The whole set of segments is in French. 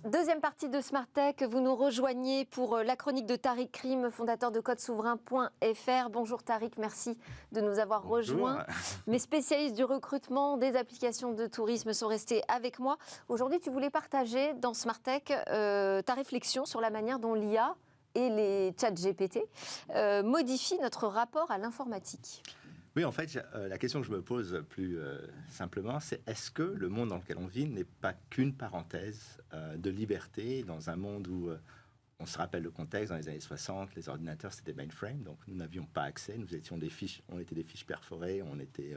Deuxième partie de Smart Tech, vous nous rejoignez pour la chronique de Tariq Krim, fondateur de codesouverain.fr. Bonjour Tariq, merci de nous avoir rejoints. Mes spécialistes du recrutement des applications de tourisme sont restés avec moi. Aujourd'hui, tu voulais partager dans Smart Tech ta réflexion sur la manière dont l'IA et les chats GPT modifient notre rapport à l'informatique. Oui, en fait, la question que je me pose plus simplement, c'est est-ce que le monde dans lequel on vit n'est pas qu'une parenthèse de liberté dans un monde où, on se rappelle le contexte, dans les années 60, les ordinateurs, c'était des mainframes, donc nous n'avions pas accès, nous étions on était des fiches perforées, on était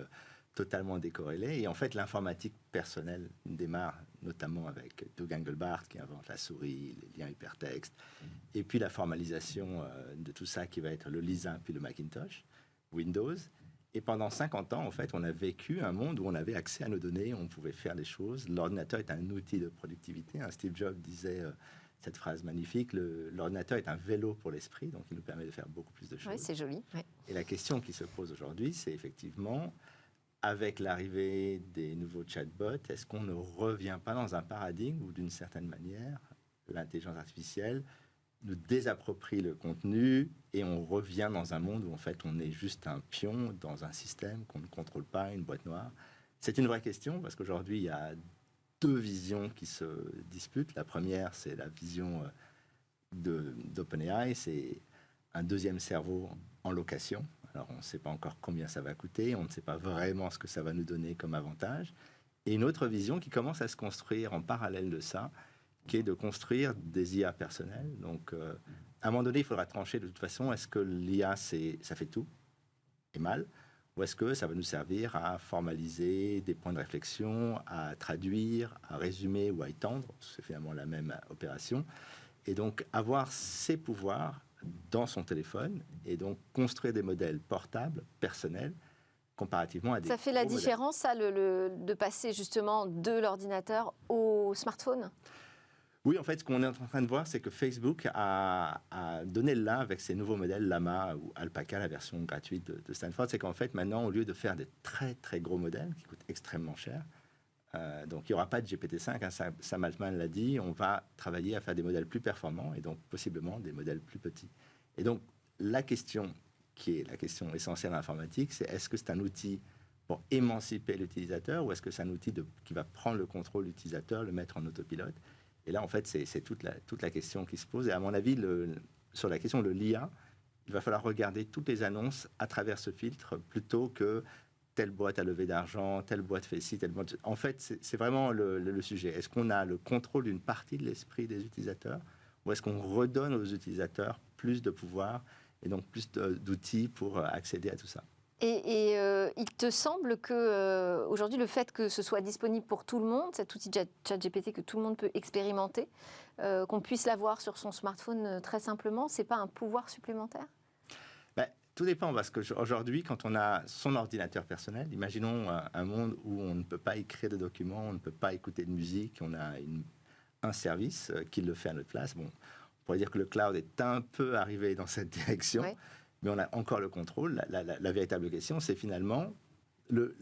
totalement décorrélés. Et en fait, l'informatique personnelle démarre notamment avec Doug Engelbart qui invente la souris, les liens hypertextes, et puis la formalisation de tout ça qui va être le Lisa, puis le Macintosh, Windows. Et pendant 50 ans, en fait, on a vécu un monde où on avait accès à nos données, on pouvait faire des choses. L'ordinateur est un outil de productivité. Steve Jobs disait cette phrase magnifique, l'ordinateur est un vélo pour l'esprit, donc il nous permet de faire beaucoup plus de choses. Oui, c'est joli. Oui. Et la question qui se pose aujourd'hui, c'est effectivement, avec l'arrivée des nouveaux chatbots, est-ce qu'on ne revient pas dans un paradigme où, d'une certaine manière, l'intelligence artificielle nous désapproprie le contenu et on revient dans un monde où en fait on est juste un pion dans un système qu'on ne contrôle pas, une boîte noire. C'est une vraie question parce qu'aujourd'hui il y a deux visions qui se disputent. La première, c'est la vision d'OpenAI, c'est un deuxième cerveau en location. Alors on ne sait pas encore combien ça va coûter, on ne sait pas vraiment ce que ça va nous donner comme avantage. Et une autre vision qui commence à se construire en parallèle de ça, qui est de construire des IA personnelles. Donc, à un moment donné, il faudra trancher de toute façon, est-ce que l'IA, ça fait tout et mal, ou est-ce que ça va nous servir à formaliser des points de réflexion, à traduire, à résumer ou à étendre, c'est finalement la même opération, et donc avoir ces pouvoirs dans son téléphone, et donc construire des modèles portables, personnels, comparativement à des... Ça fait la différence, ça, de passer justement de l'ordinateur au smartphone ? Oui, en fait, ce qu'on est en train de voir, c'est que Facebook a donné le là avec ses nouveaux modèles Llama ou Alpaca, la version gratuite de Stanford. C'est qu'en fait, maintenant, au lieu de faire des très, très gros modèles qui coûtent extrêmement cher, donc il n'y aura pas de GPT-5, hein, Sam Altman l'a dit, on va travailler à faire des modèles plus performants et donc possiblement des modèles plus petits. Et donc, la question qui est la question essentielle en informatique, c'est est-ce que c'est un outil pour émanciper l'utilisateur ou est-ce que c'est un outil qui va prendre le contrôle de l'utilisateur, le mettre en autopilote? Et là, en fait, c'est toute la question qui se pose. Et à mon avis, sur la question de l'IA, il va falloir regarder toutes les annonces à travers ce filtre plutôt que telle boîte a levé d'argent, telle boîte fait ci, telle boîte... En fait, c'est vraiment le sujet. Est-ce qu'on a le contrôle d'une partie de l'esprit des utilisateurs ou est-ce qu'on redonne aux utilisateurs plus de pouvoir et donc plus d'outils pour accéder à tout ça? Et il te semble que aujourd'hui, le fait que ce soit disponible pour tout le monde, cet outil ChatGPT que tout le monde peut expérimenter, qu'on puisse l'avoir sur son smartphone très simplement, c'est pas un pouvoir supplémentaire? Tout dépend, parce qu'aujourd'hui, quand on a son ordinateur personnel, imaginons un monde où on ne peut pas écrire de documents, on ne peut pas écouter de musique, on a un service qui le fait à notre place. Bon, on pourrait dire que le cloud est un peu arrivé dans cette direction. Ouais. Mais on a encore le contrôle. La véritable question, c'est finalement le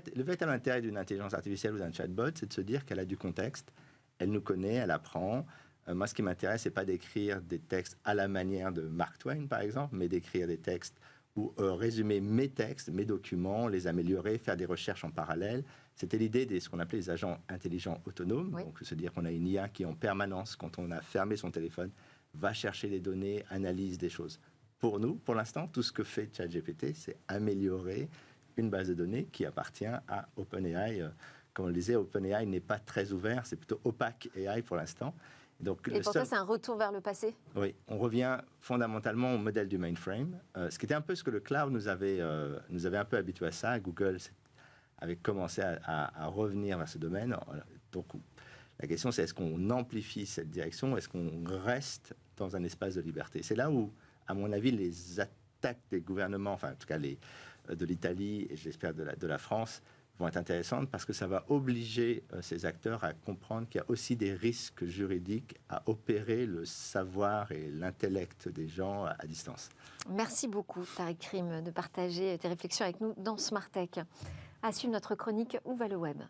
véritable intérêt d'une intelligence artificielle ou d'un chatbot, c'est de se dire qu'elle a du contexte, elle nous connaît, elle apprend. Moi, ce qui m'intéresse, c'est pas d'écrire des textes à la manière de Mark Twain, par exemple, mais d'écrire des textes ou résumer mes textes, mes documents, les améliorer, faire des recherches en parallèle. C'était l'idée de ce qu'on appelait les agents intelligents autonomes. Oui. Donc, se dire qu'on a une IA qui, en permanence, quand on a fermé son téléphone, va chercher des données, analyse des choses. Pour nous, pour l'instant, tout ce que fait ChatGPT, c'est améliorer une base de données qui appartient à OpenAI. Comme on le disait, OpenAI n'est pas très ouvert, c'est plutôt opaque AI pour l'instant. Donc, et pour ça, c'est un retour vers le passé? Oui, on revient fondamentalement au modèle du mainframe, ce qui était un peu ce que le cloud nous avait un peu habitué à ça. Google avait commencé à revenir vers ce domaine. Donc, la question, c'est est-ce qu'on amplifie cette direction? Est-ce qu'on reste dans un espace de liberté? C'est là où, à mon avis, les attaques des gouvernements, enfin en tout cas de l'Italie et j'espère de la France, vont être intéressantes parce que ça va obliger ces acteurs à comprendre qu'il y a aussi des risques juridiques à opérer le savoir et l'intellect des gens à distance. Merci beaucoup, Tariq Krim, de partager tes réflexions avec nous dans Smart Tech. À suivre notre chronique Où va le web ?